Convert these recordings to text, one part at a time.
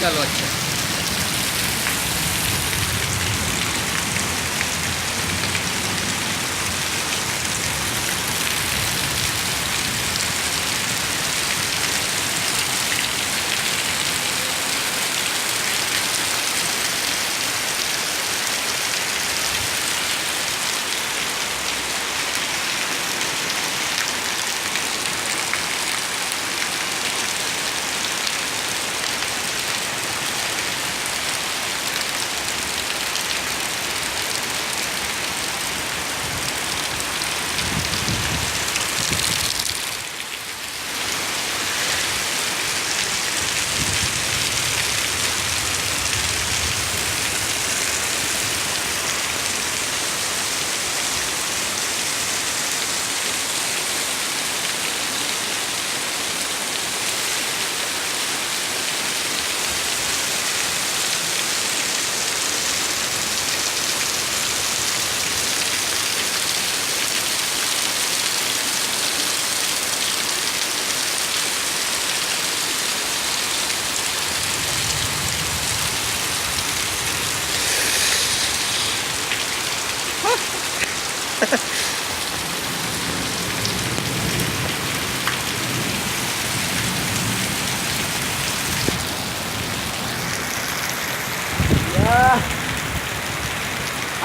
चलो अच्छा।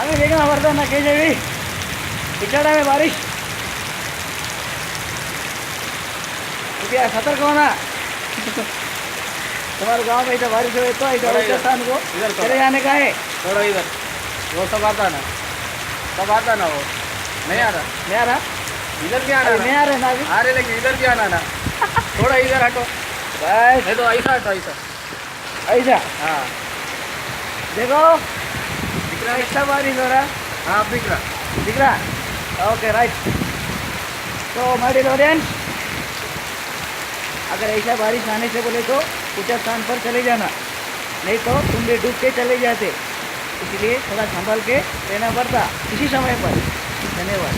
हमें देखना पड़ता ना कहीं भी पिछड़ा में बारिश क्या सतर्क होना। तुम्हारे गांव में इधर बारिश हो तो इधर स्थान को इधर चले जाने का है। थोड़ा इधर वो सब आता ना, सब आता ना, वो नहीं आ रहा, नहीं आ रहा, इधर भी आना नहीं आ रहे ना अभी। आ रहे, लेकिन इधर भी आना ना, थोड़ा इधर हटो, बस नहीं तो ऐसा हटो, ऐसा। ऐसा हाँ देखो दिख रहा है, ऐसा बारिश हो रहा, हाँ दिख रहा। दिख रहा। Okay right. तो माय डियर ऑडियंस, अगर ऐसा बारिश आने से बोले तो ऊंचे स्थान पर चले जाना, नहीं तो तुम भी डूब के चले जाते, इसलिए थोड़ा संभल के रहना पड़ता इसी समय पर। धन्यवाद।